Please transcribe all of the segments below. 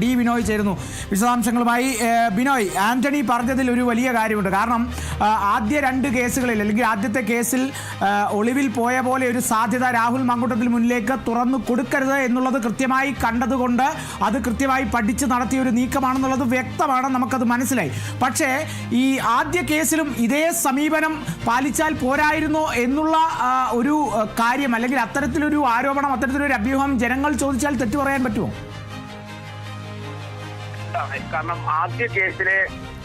D Binoy ചേരുന്നു വിശദാംശങ്ങളുമായി. ബിനോയ്, ആന്റണി പറഞ്ഞതിൽ ഒരു വലിയ കാര്യമുണ്ട്. കാരണം ആദ്യ രണ്ട് കേസുകളിൽ അല്ലെങ്കിൽ ആദ്യത്തെ കേസിൽ ഒളിവിൽ പോയ പോലെ ഒരു സാധ്യത രാഹുൽ മാങ്കൂട്ടത്തിന് മുന്നിലേക്ക് തുറന്നു കൊടുക്കരുത് എന്നുള്ളത് കൃത്യമായി കണ്ടതുകൊണ്ട് അത് കൃത്യമായി പഠിച്ച് നടത്തിയ ഒരു നീക്കമാണെന്നുള്ളത് വ്യക്തമാണ്, നമുക്കത് മനസ്സിലായി. പക്ഷേ ഈ ആദ്യ കേസിലും ഇതേ സമീപനം പാലിച്ചാൽ പോരായിരുന്നോ എന്നുള്ള ഒരു കാര്യം അല്ലെങ്കിൽ അത്തരത്തിലൊരു ആരോപണം, അത്തരത്തിലൊരു അഭ്യൂഹം ജനങ്ങൾ ചോദിച്ചാൽ തെറ്റു പറയാൻ പറ്റുമോ? കാരണം ആദ്യ കേസിലെ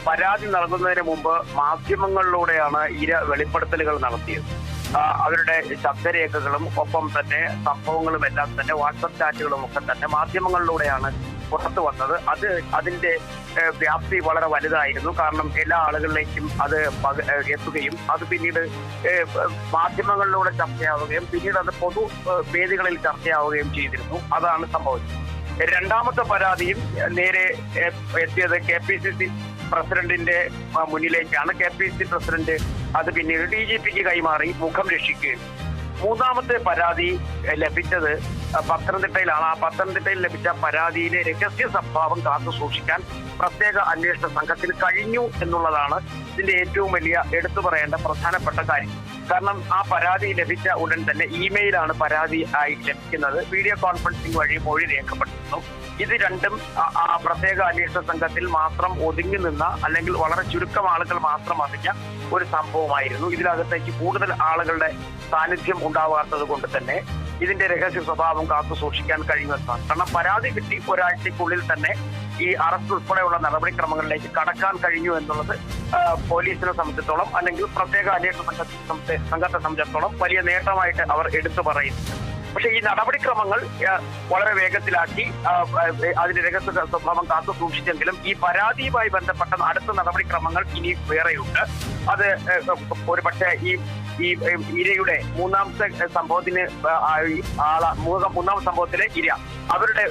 പരാതി നൽകുന്നതിന് മുമ്പ് മാധ്യമങ്ങളിലൂടെയാണ് ഇര വെളിപ്പെടുത്തലുകൾ നടത്തിയത്. അവരുടെ ശബ്ദരേഖകളും ഒപ്പം തന്നെ സംഭവങ്ങളും എല്ലാം തന്നെ വാട്സപ്പ് ചാറ്റുകളും ഒക്കെ തന്നെ മാധ്യമങ്ങളിലൂടെയാണ് പുറത്തു വന്നത്. അതിന്റെ വ്യാപ്തി വളരെ വലുതായിരുന്നു. കാരണം എല്ലാ ആളുകളിലേക്കും അത് എത്തുകയും അത് പിന്നീട് മാധ്യമങ്ങളിലൂടെ ചർച്ചയാവുകയും പിന്നീട് അത് പൊതു വേദികളിൽ ചർച്ചയാവുകയും ചെയ്തിരുന്നു. അതാണ് സംഭവിച്ചത്. രണ്ടാമത്തെ പരാതിയും നേരെ എത്തിയത് KPCC പ്രസിഡന്റിന്റെ മുന്നിലേക്കാണ്. KPCC പ്രസിഡന്റ് അത് പിന്നീട് DGPക്ക് കൈമാറി മുഖം രക്ഷിക്കുകയും. മൂന്നാമത്തെ പരാതി ലഭിച്ചത് പത്തനംതിട്ടയിലാണ്. ആ പത്തനംതിട്ടയിൽ ലഭിച്ച പരാതിയിലെ രഹസ്യ സ്വഭാവം കാത്തു സൂക്ഷിക്കാൻ പ്രത്യേക അന്വേഷണ സംഘത്തിന് കഴിഞ്ഞു എന്നുള്ളതാണ് ഇതിന്റെ ഏറ്റവും വലിയ എടുത്തു പറയേണ്ട പ്രധാനപ്പെട്ട കാര്യം. കാരണം ആ പരാതി ലഭിച്ച ഉടൻ തന്നെ ഇമെയിലാണ് പരാതി ആയി ലഭിക്കുന്നത്. വീഡിയോ കോൺഫറൻസിംഗ് വഴി മൊഴി രേഖപ്പെടുത്തുന്നു. ഇത് രണ്ടും ആ പ്രത്യേക അന്വേഷണ സംഘത്തിൽ മാത്രം ഒതുങ്ങി നിന്ന അല്ലെങ്കിൽ വളരെ ചുരുക്കം ആളുകൾ മാത്രം അറിഞ്ഞ ഒരു സംഭവമായിരുന്നു. ഇതിനകത്തേക്ക് കൂടുതൽ ആളുകളുടെ സാന്നിധ്യം ഉണ്ടാവാത്തത് കൊണ്ട് തന്നെ ഇതിന്റെ രഹസ്യ സ്വഭാവം കാത്തു സൂക്ഷിക്കാൻ കഴിയുന്നതാണ്. കാരണം പരാതി കിട്ടി ഒരാഴ്ചക്കുള്ളിൽ തന്നെ ഈ അറസ്റ്റ് ഉൾപ്പെടെയുള്ള നടപടിക്രമങ്ങളിലേക്ക് കടക്കാൻ കഴിഞ്ഞു എന്നുള്ളത് പോലീസിനെ സംബന്ധിച്ചിടത്തോളം അല്ലെങ്കിൽ പ്രത്യേക അന്വേഷണ സംഘത്തെ സംബന്ധിച്ചിടത്തോളം വലിയ നേട്ടമായിട്ട് അവർ എടുത്തു പറയുന്നുണ്ട്. പക്ഷെ ഈ നടപടിക്രമങ്ങൾ വളരെ വേഗത്തിലാക്കി അതിന്റെ രഹസ്യ സ്വഭാവം കാത്തു സൂക്ഷിച്ചെങ്കിലും ഈ പരാതിയുമായി ബന്ധപ്പെട്ട അടുത്ത നടപടിക്രമങ്ങൾ ഇനി വേറെയുണ്ട്. അത് ഒരു പക്ഷേ ഈ ഇരയുടെ മൂന്നാമത്തെ സംഭവത്തിന് മൂന്നാം സംഭവത്തിലെ ഇര അവരുടെ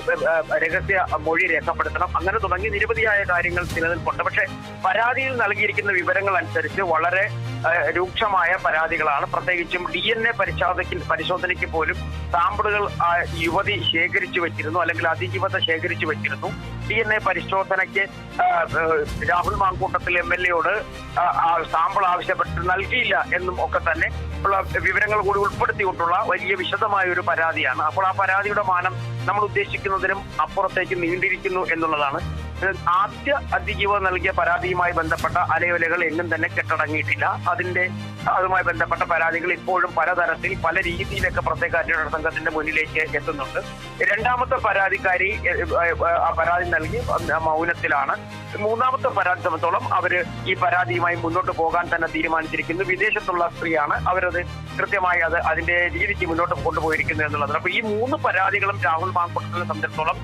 രഹസ്യ മൊഴി രേഖപ്പെടുത്തണം. അങ്ങനെ തുടങ്ങി നിരവധിയായ കാര്യങ്ങൾ നിലനിൽപ്പുണ്ട്. പക്ഷെ പരാതിയിൽ നൽകിയിരിക്കുന്ന വിവരങ്ങൾ അനുസരിച്ച് വളരെ രൂക്ഷമായ പരാതികളാണ്. പ്രത്യേകിച്ചും DNA പരിശോധനയ്ക്ക് പോലും സാമ്പിളുകൾ യുവതി ശേഖരിച്ചു വെച്ചിരുന്നു, അല്ലെങ്കിൽ അതിജീവത ശേഖരിച്ചു വെച്ചിരുന്നു. DNA പരിശോധനയ്ക്ക് രാഹുൽ മാങ്കൂട്ടത്തിൽ MLA സാമ്പിൾ ആവശ്യപ്പെട്ട് നൽകിയില്ല എന്നും ഒക്കെ തന്നെ ഉള്ള വിവരങ്ങൾ കൂടി ഉൾപ്പെടുത്തിക്കൊണ്ടുള്ള വലിയ വിശദമായ ഒരു പരാതിയാണ്. അപ്പോൾ ആ പരാതിയുടെ മാനം നമ്മൾ ഉദ്ദേശിക്കുന്നതിനും അപ്പുറത്തേക്ക് നീണ്ടിരിക്കുന്നു എന്നുള്ളതാണ്. ആദ്യ അതിജീവ നൽകിയ പരാതിയുമായി ബന്ധപ്പെട്ട അലയൊലകൾ എങ്ങും തന്നെ കെട്ടടങ്ങിയിട്ടില്ല. അതുമായി ബന്ധപ്പെട്ട പരാതികൾ ഇപ്പോഴും പലതരത്തിൽ പല രീതിയിലൊക്കെ പ്രത്യേക അന്വേഷണ സംഘത്തിന്റെ മുന്നിലേക്ക് എത്തുന്നുണ്ട്. രണ്ടാമത്തെ പരാതിക്കാരി ആ പരാതി നൽകി മൗനത്തിലാണ്. മൂന്നാമത്തെ പരാതി സംബന്ധിച്ചോളം അവര് ഈ പരാതിയുമായി മുന്നോട്ട് പോകാൻ തന്നെ തീരുമാനിച്ചിരിക്കുന്നു. വിദേശത്തുള്ള സ്ത്രീയാണ്, അവരത് കൃത്യമായി അതിന്റെ രീതിക്ക് മുന്നോട്ട് കൊണ്ടുപോയിരിക്കുന്നു എന്നുള്ളത്. അപ്പൊ ഈ മൂന്ന് പരാതികളും രാഹുൽ മാങ്കൂട്ടത്തിനെ സംബന്ധിച്ചിടത്തോളം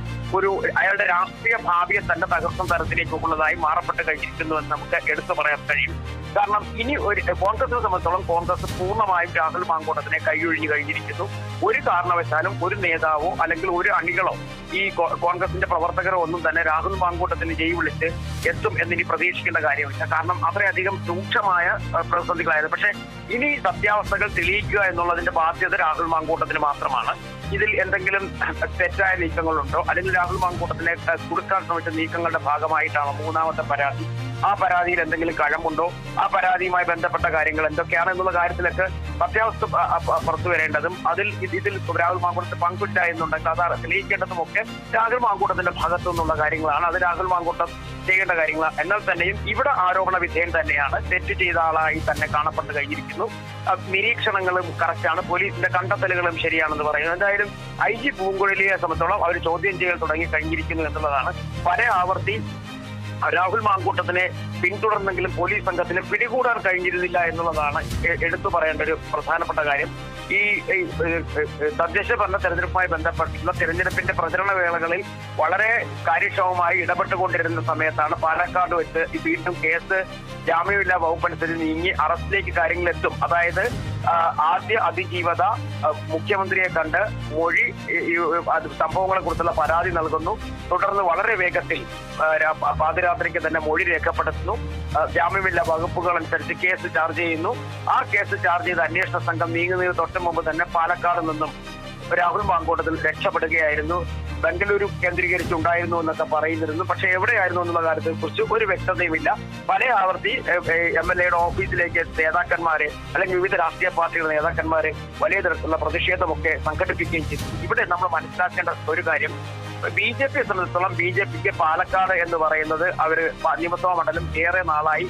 അയാളുടെ രാഷ്ട്രീയ ഭാവിയെ തന്നെ തകർക്കുന്ന തരത്തിലേക്കുള്ളതായി മാറപ്പെട്ട് കഴിഞ്ഞിരിക്കുന്നു എന്ന് നമുക്ക് എടുത്തു പറയാൻ കഴിയും. കാരണം ഇനി കോൺഗ്രസിനെ സംബന്ധിച്ചോളം കോൺഗ്രസ് പൂർണ്ണമായും രാഹുൽ മാങ്കൂട്ടത്തിനെ കൈയൊഴിഞ്ഞു കഴിഞ്ഞിരിക്കുന്നു. ഒരു കാരണവശാലും ഒരു നേതാവോ അല്ലെങ്കിൽ ഒരു അണികളോ ഈ കോൺഗ്രസിന്റെ പ്രവർത്തകരോ ഒന്നും തന്നെ രാഹുൽ മാങ്കൂട്ടത്തിന് ജയ് വിളിച്ച് എത്തും എന്നിനി പ്രതീക്ഷിക്കേണ്ട കാര്യമില്ല. കാരണം അത്രയധികം രൂക്ഷമായ പ്രതിസന്ധികളായത്. പക്ഷെ ഇനി സത്യാവസ്ഥകൾ തെളിയിക്കുക എന്നുള്ളതിന്റെ ബാധ്യത രാഹുൽ മാങ്കൂട്ടത്തിന് മാത്രമാണ്. ഇതിൽ എന്തെങ്കിലും തെറ്റായ നീക്കങ്ങളുണ്ടോ അല്ലെങ്കിൽ രാഹുൽ മാങ്കൂട്ടത്തിനെ കുടുക്കാൻ ശ്രമിച്ച നീക്കങ്ങളുടെ ഭാഗമായിട്ടാണോ മൂന്നാമത്തെ പരാതി? ആ പരാതിയിൽ എന്തെങ്കിലും കഴമ്പുണ്ടോ? ആ പരാതിയുമായി ബന്ധപ്പെട്ട കാര്യങ്ങൾ എന്തൊക്കെയാണ് എന്നുള്ള കാര്യത്തിലൊക്കെ സത്യാവസ്ഥ പുറത്തു വരേണ്ടതും ഇതിൽ രാഹുൽ മാങ്കൂട്ടത്തെ പങ്കില്ല എന്നുണ്ടെങ്കിൽ അത് തെളിയിക്കേണ്ടതും ഒക്കെ രാഹുൽ മാങ്കൂട്ടത്തിന്റെ ഭാഗത്തു നിന്നുള്ള കാര്യങ്ങളാണ്. അത് രാഹുൽ മാങ്കൂട്ടം ചെയ്യേണ്ട കാര്യങ്ങളാണ്. എന്നാൽ തന്നെയും ഇവിടെ ആരോപണ വിധേയൻ തന്നെയാണ്. തെറ്റ് ചെയ്ത ആളായി തന്നെ കാണപ്പെട്ട് കഴിഞ്ഞിരിക്കുന്നു. നിരീക്ഷണങ്ങളും കറക്റ്റാണ്, പോലീസിന്റെ കണ്ടെത്തലുകളും ശരിയാണെന്ന് പറയുന്നത്. എന്തായാലും IG പൂങ്കുഴലിയെ സംബന്ധിച്ചോളം അവർ ചോദ്യം ചെയ്യൽ തുടങ്ങി കഴിഞ്ഞിരിക്കുന്നു എന്നുള്ളതാണ്. പല ആവർത്തി രാഹുൽ മാങ്കൂട്ടത്തിനെ പിന്തുടർന്നെങ്കിലും പോലീസ് സംഘത്തിന് പിടികൂടാൻ കഴിഞ്ഞിരുന്നില്ല എന്നുള്ളതാണ് എടുത്തു പറയേണ്ട ഒരു പ്രധാനപ്പെട്ട കാര്യം. ഈ തദ്ദേശ ഭരണ തെരഞ്ഞെടുപ്പുമായി ബന്ധപ്പെട്ടുള്ള തെരഞ്ഞെടുപ്പിന്റെ പ്രചരണ വേളകളിൽ വളരെ കാര്യക്ഷമമായി ഇടപെട്ടുകൊണ്ടിരുന്ന സമയത്താണ് പാലക്കാട് വെച്ച് വീണ്ടും കേസ് ജാമ്യമില്ലാ വകുപ്പനുസരിച്ച് നീങ്ങി അറസ്റ്റിലേക്ക് കാര്യങ്ങൾ എത്തും. അതായത് ആദ്യ അതിജീവത മുഖ്യമന്ത്രിയെ കണ്ട് മൊഴി സംഭവങ്ങളെ കുറിച്ചുള്ള പരാതി നൽകുന്നു. തുടർന്ന് വളരെ വേഗത്തിൽ പാതിരാത്രിക്ക് തന്നെ മൊഴി രേഖപ്പെടുത്തുന്നു. ജാമ്യമില്ലാ വകുപ്പുകൾ അനുസരിച്ച് കേസ് ചാർജ് ചെയ്യുന്നു. ആ കേസ് ചാർജ് ചെയ്ത അന്വേഷണ സംഘം നീങ്ങുന്നതിന് തൊട്ട് മുമ്പ് തന്നെ പാലക്കാട് നിന്നും രാഹുൽ മാങ്കൂട്ടത്തിൽ രക്ഷപ്പെടുകയായിരുന്നു. ബംഗളൂരു കേന്ദ്രീകരിച്ചുണ്ടായിരുന്നു എന്നൊക്കെ പറയുന്നിരുന്നു. പക്ഷെ എവിടെയായിരുന്നു എന്നുള്ള കാര്യത്തെ കുറിച്ച് ഒരു വ്യക്തതയുമില്ല. പല ആവർത്തി MLA ഓഫീസിലേക്ക് നേതാക്കന്മാരെ അല്ലെങ്കിൽ വിവിധ രാഷ്ട്രീയ പാർട്ടികളുടെ നേതാക്കന്മാരെ വലിയ തരത്തിലുള്ള പ്രതിഷേധമൊക്കെ സംഘടിപ്പിക്കുകയും ചെയ്തു. ഇവിടെ നമ്മൾ മനസ്സിലാക്കേണ്ട ഒരു കാര്യം, BJP സംബന്ധിച്ചിടത്തോളം BJPക്ക് പാലക്കാട് എന്ന് പറയുന്നത് അവർ നിയമസഭാ മണ്ഡലം ഏറെ നാളായി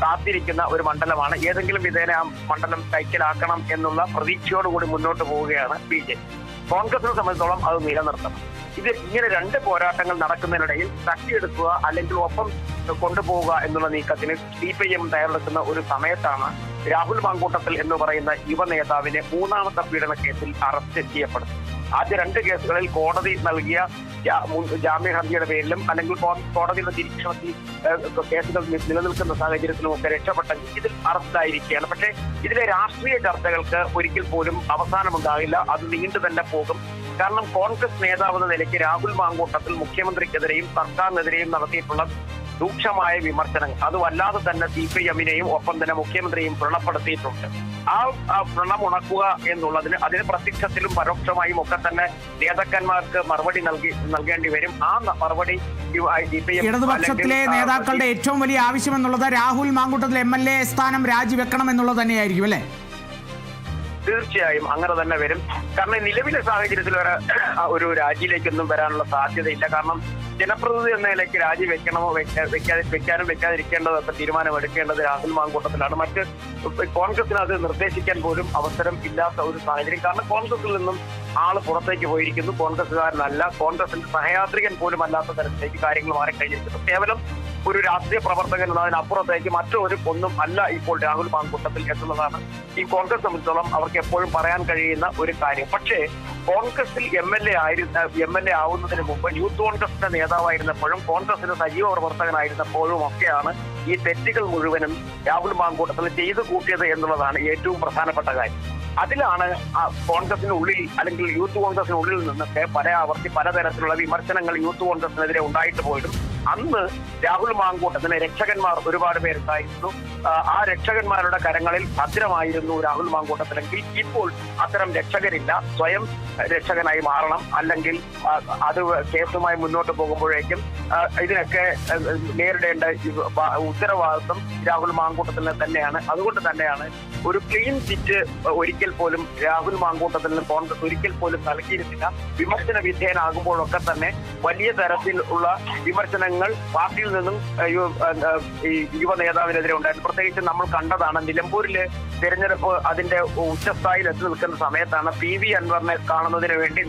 കാത്തിരിക്കുന്ന ഒരു മണ്ഡലമാണ്. ഏതെങ്കിലും വിധേന ആ മണ്ഡലം കൈക്കലാക്കണം എന്നുള്ള പ്രതീക്ഷയോടുകൂടി മുന്നോട്ട് പോവുകയാണ് BJP. കോൺഗ്രസിനെ സംബന്ധിച്ചിടത്തോളം അത് നിലനിർത്തണം. ഇത് ഇങ്ങനെ രണ്ട് പോരാട്ടങ്ങൾ നടക്കുന്നതിനിടയിൽ തട്ടിയെടുക്കുക അല്ലെങ്കിൽ ഒപ്പം കൊണ്ടുപോവുക എന്നുള്ള നീക്കത്തിന് CPIM തയ്യാറെടുക്കുന്ന ഒരു സമയത്താണ് രാഹുൽ മാങ്കൂട്ടത്തിൽ എന്ന് പറയുന്ന യുവ നേതാവിനെ മൂന്നാമത്തെ പീഡന കേസിൽ അറസ്റ്റ് ചെയ്യപ്പെടുന്നത്. ആദ്യ രണ്ട് കേസുകളിൽ കോടതി നൽകിയ ജാമ്യ ഹർജിയുടെ പേരിലും അല്ലെങ്കിൽ കോടതിയുടെ നിരീക്ഷണത്തിൽ കേസുകൾ നിലനിൽക്കുന്ന സാഹചര്യത്തിലും ഒക്കെ രക്ഷപ്പെട്ടെങ്കിൽ ഇതിൽ അറസ്റ്റായിരിക്കുകയാണ്. പക്ഷേ ഇതിലെ രാഷ്ട്രീയ ചർച്ചകൾക്ക് ഒരിക്കൽ പോലും അവസാനമുണ്ടാകില്ല. അത് നീണ്ടു തന്നെ പോകും. കാരണം കോൺഗ്രസ് നേതാവ് എന്ന നിലയ്ക്ക് രാഹുൽ മാങ്കൂട്ടത്തിൽ മുഖ്യമന്ത്രിക്കെതിരെയും സർക്കാരിനെതിരെയും നടത്തിയിട്ടുള്ള രൂക്ഷമായ വിമർശനങ്ങൾ അത് വല്ലാതെ തന്നെ CPIMനെയും ഒപ്പം തന്നെ മുഖ്യമന്ത്രിയും വ്രണപ്പെടുത്തിയിട്ടുണ്ട്. ആ വ്രണം ഉണക്കുക എന്നുള്ളതിന് അതിന് പ്രത്യക്ഷത്തിലും പരോക്ഷമായും ഒക്കെ തന്നെ നേതാക്കന്മാർക്ക് മറുപടി നൽകേണ്ടി വരും. ആ മറുപടി ഇടതുപക്ഷത്തിലെ നേതാക്കളുടെ ഏറ്റവും വലിയ ആവശ്യം എന്നുള്ളത് രാഹുൽ മാങ്കൂട്ടത്തിൽ MLA സ്ഥാനം രാജിവെക്കണം എന്നുള്ളത് തന്നെയായിരിക്കും അല്ലേ? തീർച്ചയായും അങ്ങനെ തന്നെ വരും. കാരണം നിലവിലെ സാഹചര്യത്തിൽ ഒരു രാജിയിലേക്കൊന്നും വരാനുള്ള സാധ്യതയില്ല. കാരണം ജനപ്രതിനിധി എന്ന നിലയ്ക്ക് രാജി വെക്കണമോ വെക്കാനും വെക്കാതിരിക്കേണ്ടതൊക്കെ തീരുമാനമെടുക്കേണ്ടത് രാഹുൽ മാങ്കൂട്ടത്തിലാണ്. മറ്റ് കോൺഗ്രസിന് അത് നിർദ്ദേശിക്കാൻ പോലും അവസരം ഇല്ലാത്ത ഒരു സാഹചര്യം. കാരണം കോൺഗ്രസിൽ നിന്നും ആള് പുറത്തേക്ക് പോയിരിക്കുന്നു. കോൺഗ്രസുകാരനല്ല, കോൺഗ്രസിന്റെ സഹയാത്രികൻ പോലും അല്ലാത്ത തരത്തിലേക്ക് കാര്യങ്ങൾ മാറിക്കഴിഞ്ഞിരിക്കുന്നു. കേവലം ഒരു രാഷ്ട്രീയ പ്രവർത്തകൻ എന്നതിനപ്പുറത്തേക്ക് ഒന്നും അല്ല ഇപ്പോൾ രാഹുൽ മാങ്കൂട്ടത്തിൽ എന്നുള്ളതാണ് ഈ കോൺഗ്രസ് സംബന്ധിച്ചോളം അവർക്ക് എപ്പോഴും പറയാൻ കഴിയുന്ന ഒരു കാര്യം. പക്ഷേ കോൺഗ്രസിൽ MLA ആവുന്നതിന് മുമ്പ് യൂത്ത് കോൺഗ്രസിന്റെ നേതാവായിരുന്നപ്പോഴും കോൺഗ്രസിന്റെ സജീവ പ്രവർത്തകനായിരുന്നപ്പോഴും ഒക്കെയാണ് ഈ തെറ്റുകൾ മുഴുവനും രാഹുൽ മാങ്കൂട്ടത്തിൽ ചെയ്തു കൂട്ടിയത് എന്നുള്ളതാണ് ഏറ്റവും പ്രധാനപ്പെട്ട കാര്യം. അതിലാണ് കോൺഗ്രസിനുള്ളിൽ അല്ലെങ്കിൽ യൂത്ത് കോൺഗ്രസിനുള്ളിൽ നിന്നൊക്കെ പലതരത്തിലുള്ള വിമർശനങ്ങൾ യൂത്ത് കോൺഗ്രസിനെതിരെ ഉണ്ടായിട്ട് പോയിട്ടും അന്ന് രാഹുൽ മാങ്കൂട്ടത്തിന് രക്ഷകന്മാർ ഒരുപാട് പേരുണ്ടായിരുന്നു. ആ രക്ഷകന്മാരുടെ കരങ്ങളിൽ ഭദ്രമായിരുന്നു രാഹുൽ മാങ്കൂട്ടത്തിലെങ്കിൽ ഇപ്പോൾ അത്തരം രക്ഷകരില്ല. സ്വയം രക്ഷകനായി മാറണം. അല്ലെങ്കിൽ അത് കേസുമായി മുന്നോട്ട് പോകുമ്പോഴേക്കും ഇതിനൊക്കെ നേരിടേണ്ട ഉത്തരവാദിത്വം രാഹുൽ മാങ്കൂട്ടത്തിന് തന്നെയാണ്. അതുകൊണ്ട് തന്നെയാണ് ഒരു ക്ലീൻ ചിറ്റ് ഒരിക്കൽ പോലും രാഹുൽ മാങ്കൂട്ടത്തിന് കോൺഗ്രസ് ഒരിക്കൽ പോലും നൽകിയിരുന്നില്ല. വിമർശന വിധേയനാകുമ്പോഴൊക്കെ തന്നെ വലിയ തരത്തിലുള്ള വിമർശനങ്ങൾ പാർട്ടിയിൽ നിന്നും യുവ നേതാവിനെതിരെ ഉണ്ടായിരുന്നു. പ്രത്യേകിച്ച് നമ്മൾ കണ്ടതാണ് നിലമ്പൂരിലെ തെരഞ്ഞെടുപ്പ് അതിന്റെ ഉച്ചസ്ഥായിൽ എത്തി നിൽക്കുന്ന സമയത്താണ് PV അൻവറിനെ കാണുന്നതിന് വേണ്ടി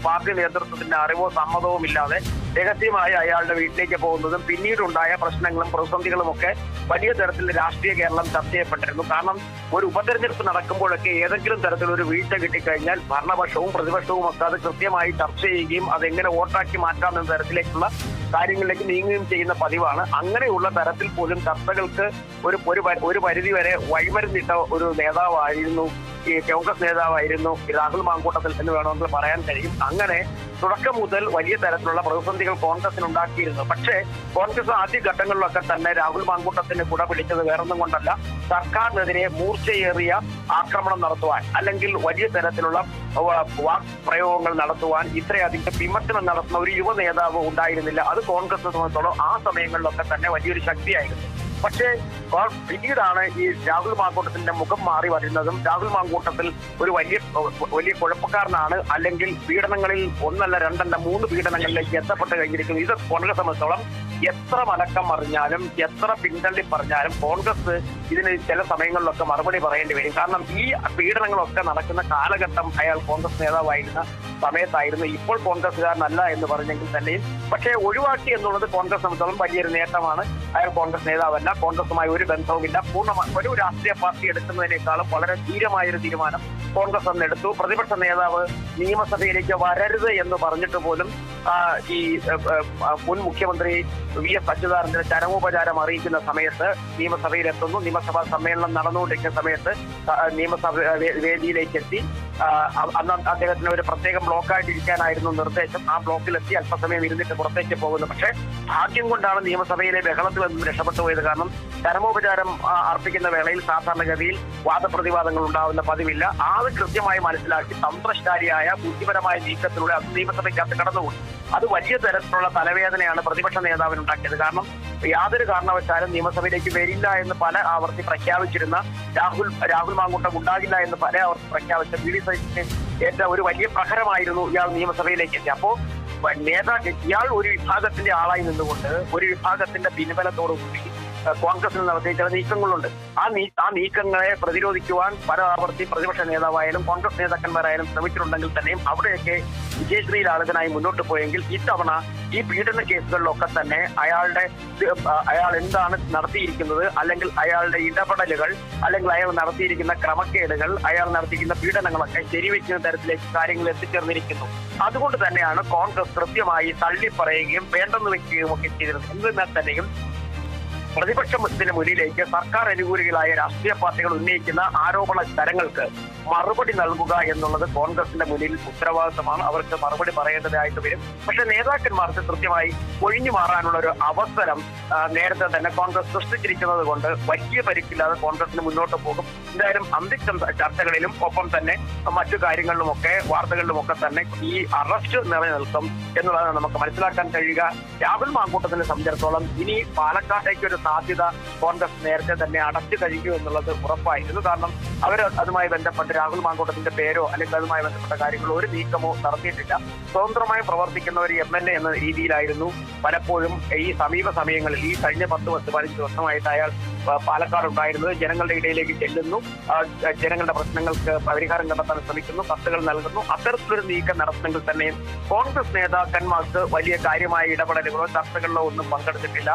പാർട്ടി നേതൃത്വത്തിന്റെ അറിവോ സമ്മതവും ഇല്ലാതെ രഹസ്യമായി അയാളുടെ വീട്ടിലേക്ക് പോകുന്നതും പിന്നീടുണ്ടായ പ്രശ്നങ്ങളും പ്രതിസന്ധികളും ഒക്കെ വലിയ തരത്തിൽ രാഷ്ട്രീയ കേരളം ചർച്ച ചെയ്യപ്പെട്ടിരുന്നു. കാരണം ഒരു ഉപതെരഞ്ഞെടുപ്പ് നടക്കുമ്പോഴൊക്കെ ഏതെങ്കിലും തരത്തിലൊരു വീഴ്ച കിട്ടിക്കഴിഞ്ഞാൽ ഭരണപക്ഷവും പ്രതിപക്ഷവും ഒക്കെ അത് കൃത്യമായി ചർച്ച ചെയ്യുകയും അതെങ്ങനെ വോട്ടാക്കി മാറ്റാം എന്ന തരത്തിലേക്കുള്ള കാര്യങ്ങളിലേക്ക് നീങ്ങുകയും ചെയ്യുന്ന പതിവാണ്. അങ്ങനെയുള്ള തരത്തിൽ പോലും ചർച്ചകൾക്ക് ഒരു പരിധിവരെ വഴിമരുന്നിട്ട ഒരു നേതാവായിരുന്നു ഈ കോൺഗ്രസ് നേതാവായിരുന്നു രാഹുൽ മാങ്കൂട്ടത്തിൽ എന്ന് വേണമെങ്കിൽ പറയാൻ കഴിയും. അങ്ങനെ തുടക്കം മുതൽ വലിയ തരത്തിലുള്ള പ്രതിസന്ധികൾ കോൺഗ്രസിനുണ്ടാക്കിയിരുന്നു. പക്ഷേ കോൺഗ്രസ് ആദ്യ ഘട്ടങ്ങളിലൊക്കെ തന്നെ രാഹുൽ മാങ്കൂട്ടത്തിന് കുട പിടിച്ചത് വേറൊന്നും കൊണ്ടല്ല, സർക്കാരിനെതിരെ മൂർച്ചയേറിയ ആക്രമണം നടത്തുവാൻ അല്ലെങ്കിൽ വലിയ തരത്തിലുള്ള പ്രയോഗങ്ങൾ നടത്തുവാൻ ഇത്രയധികം വിമർശനം നടത്തുന്ന ഒരു യുവ നേതാവ് ഉണ്ടായിരുന്നില്ല. അത് കോൺഗ്രസിനെ സംബന്ധിച്ചോളം ആ സമയങ്ങളിലൊക്കെ തന്നെ വലിയൊരു ശക്തിയായിരുന്നു. പക്ഷേ പിന്നീടാണ് ഈ രാഹുൽ മാങ്കൂട്ടത്തിന്റെ മുഖം മാറി വരുന്നതും രാഹുൽ മാങ്കൂട്ടത്തിൽ ഒരു വലിയ കുഴപ്പക്കാരനാണ്, അല്ലെങ്കിൽ പീഡനങ്ങളിൽ 1 അല്ല 2 അല്ല 3 പീഡനങ്ങളിലേക്ക് എത്തപ്പെട്ട് കഴിഞ്ഞിരിക്കുന്നു. ഇത് കോൺഗ്രസ് സംബന്ധിച്ചോളം എത്ര മലക്കം അറിഞ്ഞാലും എത്ര പിന്തള്ളി പറഞ്ഞാലും കോൺഗ്രസ് ഇതിന് ചില സമയങ്ങളിലൊക്കെ മറുപടി പറയേണ്ടി വരും. കാരണം ഈ പീഡനങ്ങളൊക്കെ നടക്കുന്ന കാലഘട്ടം അയാൾ കോൺഗ്രസ് നേതാവായിരുന്ന സമയത്തായിരുന്നു. ഇപ്പോൾ കോൺഗ്രസ്സുകാരനല്ല എന്ന് പറഞ്ഞെങ്കിൽ തന്നെയും പക്ഷേ ഒഴിവാക്കി എന്നുള്ളത് കോൺഗ്രസ് സംബന്ധിച്ചോളം വലിയൊരു നേട്ടമാണ്. അയാൾ കോൺഗ്രസ് നേതാവല്ല, കോൺഗ്രസുമായി ഒരു ബന്ധവുമില്ല. പൂർണ്ണമായി ഒരു രാഷ്ട്രീയ പാർട്ടി എടുക്കുന്നതിനേക്കാളും വളരെ ധീരമായൊരു തീരുമാനം കോൺഗ്രസ് അന്ന് എടുത്തു. പ്രതിപക്ഷ നേതാവ് നിയമസഭയിലേക്ക് വരരുത് എന്ന് പറഞ്ഞിട്ട് പോലും ഈ മുൻ മുഖ്യമന്ത്രി VS അച്യുതാനന്ദന്റെ ചരമോപചാരം അറിയിക്കുന്ന സമയത്ത് നിയമസഭയിലെത്തുന്നു. നിയമസഭാ സമ്മേളനം നടന്നുകൊണ്ടിരിക്കുന്ന സമയത്ത് നിയമസഭ വേദിയിലേക്ക് എത്തി അന്ന് അദ്ദേഹത്തിന് ഒരു പ്രത്യേകം ബ്ലോക്കായിട്ടിരിക്കാനായിരുന്നു നിർദ്ദേശം. ആ ബ്ലോക്കിലെത്തി അല്പസമയം ഇരുന്നിട്ട് പുറത്തേക്ക് പോകുന്നു. പക്ഷേ ഭാഗ്യം കൊണ്ടാണ് നിയമസഭയിലെ ബഹളത്തിൽ നിന്നും രക്ഷപ്പെട്ടു പോയത്. കാരണം ചരമോപചാരം അർപ്പിക്കുന്ന വേളയിൽ സാധാരണഗതിയിൽ വാദപ്രതിവാദങ്ങൾ ഉണ്ടാവുന്ന പതിവില്ല. അത് കൃത്യമായി മനസ്സിലാക്കി തന്ത്രശാലിയായ ബുദ്ധിപരമായ നീക്കത്തിലൂടെ അത് നിയമസഭയ്ക്കകത്ത് കടന്നുപോയി. അത് വലിയ തരത്തിലുള്ള തലവേദനയാണ് പ്രതിപക്ഷ നേതാവിന് ഉണ്ടാക്കിയത്. കാരണം യാതൊരു കാരണവശാലും നിയമസഭയിലേക്ക് വരില്ല എന്ന് പല ആവർത്തി പ്രഖ്യാപിച്ചിരുന്ന രാഹുൽ മാങ്കൂട്ടം ഉണ്ടാകില്ല എന്ന് പല ആവർത്തി പ്രഖ്യാപിച്ച വി ഡി സതീശന് ഏറ്റ ഒരു വലിയ പ്രഹരമായിരുന്നു ഇയാൾ നിയമസഭയിലേക്ക് എത്തി. അപ്പോ ഇയാൾ ഒരു വിഭാഗത്തിന്റെ ആളായി നിന്നുകൊണ്ട് ഒരു വിഭാഗത്തിന്റെ പിൻബലത്തോടുകൂടി കോൺഗ്രസിൽ നടത്തിയ ചില നീക്കങ്ങളുണ്ട്. ആ നീക്കങ്ങളെ പ്രതിരോധിക്കുവാൻ പല ആവർത്തി പ്രതിപക്ഷ നേതാവായാലും കോൺഗ്രസ് നേതാക്കന്മാരായാലും ശ്രമിച്ചിട്ടുണ്ടെങ്കിൽ തന്നെയും അവിടെയൊക്കെ വിജയശ്രീലാളിതനായി മുന്നോട്ട് പോയെങ്കിൽ ഇത്തവണ ഈ പീഡന കേസുകളിലൊക്കെ തന്നെ അയാൾ എന്താണ് നടത്തിയിരിക്കുന്നത്, അല്ലെങ്കിൽ അയാളുടെ ഇടപെടലുകൾ, അല്ലെങ്കിൽ അയാൾ നടത്തിയിരിക്കുന്ന ക്രമക്കേടുകൾ, അയാൾ നടത്തിയിരിക്കുന്ന പീഡനങ്ങളൊക്കെ ശരിവെക്കുന്ന തരത്തിലേക്ക് കാര്യങ്ങൾ എത്തിച്ചേർന്നിരിക്കുന്നു. അതുകൊണ്ട് തന്നെയാണ് കോൺഗ്രസ് കൃത്യമായി തള്ളിപ്പറയുകയും വേണ്ടെന്ന് വെക്കുകയും ഒക്കെ ചെയ്തിരുന്നത്. എന്നിരുന്നാൽ തന്നെയും പ്രതിപക്ഷത്തിന് മുന്നിലേക്ക് സർക്കാർ അനുകൂലികളായ രാഷ്ട്രീയ പാർട്ടികൾ ഉന്നയിക്കുന്ന ആരോപണ തരങ്ങൾക്ക് മറുപടി നൽകുക എന്നുള്ളത് കോൺഗ്രസിന്റെ മുന്നിൽ ഉത്തരവാദിത്തമാണ്. അവർക്ക് മറുപടി പറയേണ്ടതായിട്ട് വരും. പക്ഷെ നേതാക്കന്മാർക്ക് കൃത്യമായി ഒഴിഞ്ഞു മാറാനുള്ള ഒരു അവസരം നേരത്തെ തന്നെ കോൺഗ്രസ് സൃഷ്ടിച്ചിരിക്കുന്നത് കൊണ്ട് വലിയ പരിക്കില്ലാതെ കോൺഗ്രസിന് മുന്നോട്ട് പോകും. എന്തായാലും അന്തിച്ച ചർച്ചകളിലും ഒപ്പം തന്നെ മറ്റു കാര്യങ്ങളിലുമൊക്കെ വാർത്തകളിലുമൊക്കെ തന്നെ ഈ അറസ്റ്റ് നിലനിൽക്കും എന്നുള്ളതാണ് നമുക്ക് മനസ്സിലാക്കാൻ കഴിയുക. രാഹുൽ മാങ്കൂട്ടത്തിനെ സംബന്ധിച്ചിടത്തോളം ഇനി പാലക്കാട്ടേക്ക് ഒരു സാധ്യത കോൺഗ്രസ് നേരത്തെ തന്നെ അടച്ചു കഴിയും എന്നുള്ളത് ഉറപ്പായിരുന്നു. കാരണം അവർ അതുമായി ബന്ധപ്പെട്ട് രാഹുൽ മാങ്കൂട്ടത്തിന്റെ പേരോ അല്ലെങ്കിൽ അതുമായി ബന്ധപ്പെട്ട കാര്യങ്ങളോ ഒരു നീക്കമോ നടത്തിയിട്ടില്ല. സ്വതന്ത്രമായി പ്രവർത്തിക്കുന്ന ഒരു MLA എന്ന രീതിയിലായിരുന്നു പലപ്പോഴും ഈ സമീപ സമയങ്ങളിൽ ഈ കഴിഞ്ഞ 10-15 ദിവസമായിട്ട് അയാൾ പാലക്കാട് ഉണ്ടായിരുന്നത്. ജനങ്ങളുടെ ഇടയിലേക്ക് ചെല്ലുന്നു, ജനങ്ങളുടെ പ്രശ്നങ്ങൾക്ക് പരിഹാരം കണ്ടെത്താൻ ശ്രമിക്കുന്നു, കത്തുകൾ നൽകുന്നു. അത്തരത്തിലൊരു നീക്കം നടത്തുന്നെങ്കിൽ തന്നെയും കോൺഗ്രസ് നേതാക്കന്മാർക്ക് വലിയ കാര്യമായ ഇടപെടലുകളോ ചർച്ചകളിലോ ഒന്നും പങ്കെടുത്തിട്ടില്ല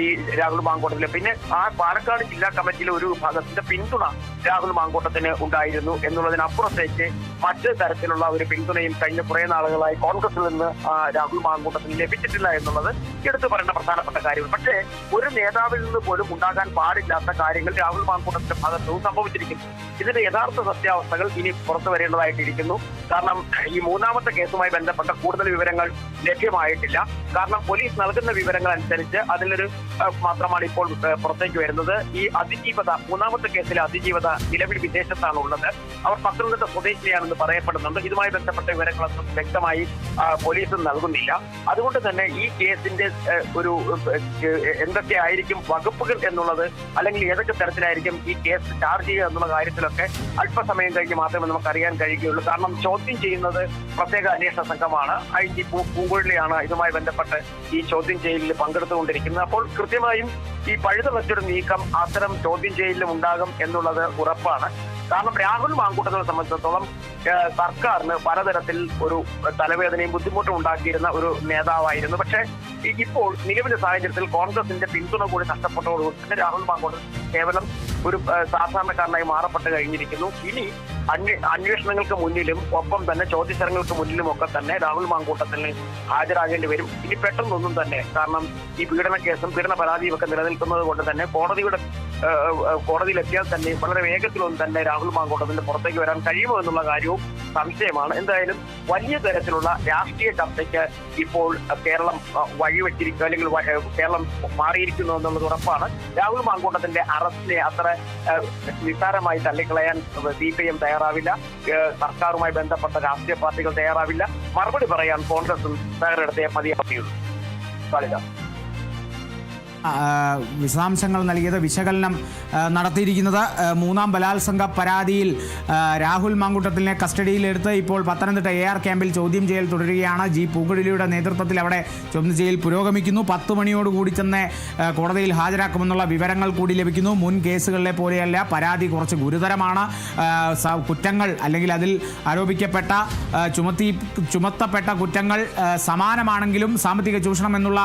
ഈ രാഹുൽ മാങ്കൂട്ടത്തില്. പിന്നെ ആ പാലക്കാട് ജില്ലാ കമ്മിറ്റിയിലെ ഒരു വിഭാഗത്തിന്റെ പിന്തുണ രാഹുൽ മാങ്കൂട്ടത്തിന് ഉണ്ടായിരുന്നു എന്നുള്ളതിനപ്പുറത്തേക്ക് മറ്റ് തരത്തിലുള്ള ഒരു പിന്തുണയും കഴിഞ്ഞ കുറെ നാളുകളായി കോൺഗ്രസിൽ നിന്ന് രാഹുൽ മാങ്കൂട്ടത്തിന് ലഭിച്ചിട്ടില്ല എന്നുള്ളത് എടുത്തു പറയേണ്ട പ്രധാനപ്പെട്ട കാര്യമാണ്. പക്ഷേ ഒരു നേതാവിൽ നിന്ന് പോലും ഉണ്ടാകാൻ പാടില്ലാത്ത കാര്യങ്ങൾ രാഹുൽ മാങ്കൂട്ടത്തിന്റെ ഭാഗത്തും സംഭവിച്ചിരിക്കുന്നു. ഇതിന്റെ യഥാർത്ഥ സത്യാവസ്ഥകൾ ഇനി പുറത്തു വരേണ്ടതായിട്ടിരിക്കുന്നു. കാരണം ഈ മൂന്നാമത്തെ കേസുമായി ബന്ധപ്പെട്ട കൂടുതൽ വിവരങ്ങൾ ലഭ്യമായിട്ടില്ല. കാരണം പോലീസ് നൽകുന്ന വിവരങ്ങൾ അനുസരിച്ച് അതിലൊരു മാത്രമാണ് ഇപ്പോൾ പുറത്തേക്ക് വരുന്നത്. ഈ അതിജീവത, മൂന്നാമത്തെ കേസിലെ അതിജീവത നിലവിൽ വിദേശത്താണ് ഉള്ളത്. അവർ പത്തനംതിട്ട സ്വദേശിനിയാണെന്ന് പറയപ്പെടുന്നുണ്ട്. ഇതുമായി ബന്ധപ്പെട്ട വിവരങ്ങളൊന്നും വ്യക്തമായി പോലീസ് നൽകുന്നില്ല. അതുകൊണ്ട് തന്നെ ഈ കേസിന്റെ ഒരു എന്തൊക്കെയായിരിക്കും വകുപ്പുകൾ എന്നുള്ളത്, അല്ലെങ്കിൽ ഏതൊക്കെ തരത്തിലായിരിക്കും ഈ കേസ് ചാർജ് ചെയ്യുക എന്നുള്ള കാര്യത്തിലൊക്കെ അല്പസമയം കഴിഞ്ഞ് മാത്രമേ നമുക്ക് അറിയാൻ കഴിയുകയുള്ളൂ. കാരണം ചോദ്യം ചെയ്യുന്നത് പ്രത്യേക അന്വേഷണ സംഘമാണ്. IG പൂങ്കുഴലിയാണ് ഇതുമായി ബന്ധപ്പെട്ട് ഈ ചോദ്യം ചെയ്യലിൽ പങ്കെടുത്തുകൊണ്ടിരിക്കുന്നത്. അപ്പോൾ കൃത്യമായും ഈ പഴുത വെച്ചൊരു നീക്കം അത്തരം ചോദ്യം ചെയ്യലിലും ഉണ്ടാകും എന്നുള്ളത് ഉറപ്പാണ്. കാരണം രാഹുൽ മാങ്കൂട്ടത്തിനെ സംബന്ധിച്ചിടത്തോളം സർക്കാരിന് പലതരത്തിൽ ഒരു തലവേദനയും ബുദ്ധിമുട്ടും ഉണ്ടാക്കിയിരുന്ന ഒരു നേതാവായിരുന്നു. പക്ഷേ ഇപ്പോൾ നിലവിലെ സാഹചര്യത്തിൽ കോൺഗ്രസിന്റെ പിന്തുണ കൂടി നഷ്ടപ്പെട്ടതോടുകൂടി തന്നെ രാഹുൽ മാങ്കൂട്ടം കേവലം ഒരു സാധാരണക്കാരനായി മാറപ്പെട്ട് കഴിഞ്ഞിരിക്കുന്നു. ഇനി അന്വേഷണങ്ങൾക്ക് മുന്നിലും ഒപ്പം തന്നെ ചോദ്യചരങ്ങൾക്ക് മുന്നിലും ഒക്കെ തന്നെ രാഹുൽ മാങ്കൂട്ടത്തിന് ഹാജരാകേണ്ടി വരും. ഇനി പെട്ടെന്നൊന്നും തന്നെ, കാരണം ഈ പീഡന കേസും പീഡന പരാതിയും ഒക്കെ നിലനിൽക്കുന്നത് കൊണ്ട് തന്നെ കോടതിയിലെത്തിയാൽ തന്നെ വളരെ വേഗത്തിലൊന്നും തന്നെ രാഹുൽ മാങ്കൂട്ടത്തിന്റെ പുറത്തേക്ക് വരാൻ കഴിയുമോ എന്നുള്ള കാര്യവും സംശയമാണ്. എന്തായാലും വലിയ തരത്തിലുള്ള രാഷ്ട്രീയ ചർച്ചയ്ക്ക് ഇപ്പോൾ കേരളം വഴിവെച്ചിരിക്കുക, അല്ലെങ്കിൽ കേരളം മാറിയിരിക്കുന്നു എന്നുള്ളത് ഉറപ്പാണ്. രാഹുൽ മാങ്കൂട്ടത്തിന്റെ അറസ്റ്റിനെ അത്ര നിസ്സാരമായി തള്ളിക്കളയാൻ CPM തയ്യാറാവില്ല. സർക്കാരുമായി ബന്ധപ്പെട്ട രാഷ്ട്രീയ പാർട്ടികൾ തയ്യാറാവില്ല. മറുപടി പറയാൻ കോൺഗ്രസും തയ്യാറെടുത്തേ മതിയാവുകയുള്ളൂ. വിശദാംശങ്ങൾ നൽകിയത്, വിശകലനം നടത്തിയിരിക്കുന്നത് മൂന്നാം ബലാത്സംഗ പരാതിയിൽ രാഹുൽ മാങ്കൂട്ടത്തിനെ കസ്റ്റഡിയിലെടുത്ത് ഇപ്പോൾ പത്തനംതിട്ട AR ക്യാമ്പിൽ ചോദ്യം ചെയ്യൽ തുടരുകയാണ്. G പൂങ്കുഴലിയുടെ നേതൃത്വത്തിൽ അവിടെ ചോദ്യം ചെയ്യൽ പുരോഗമിക്കുന്നു. 10 മണിയോടുകൂടി ചെന്ന് കോടതിയിൽ ഹാജരാക്കുമെന്നുള്ള വിവരങ്ങൾ കൂടി ലഭിക്കുന്നു. മുൻ കേസുകളിലെ പോലെയല്ല, പരാതി കുറച്ച് ഗുരുതരമാണ്. കുറ്റങ്ങൾ, അല്ലെങ്കിൽ അതിൽ ആരോപിക്കപ്പെട്ട ചുമത്തപ്പെട്ട കുറ്റങ്ങൾ സമാനമാണെങ്കിലും സാമ്പത്തിക ചൂഷണം എന്നുള്ള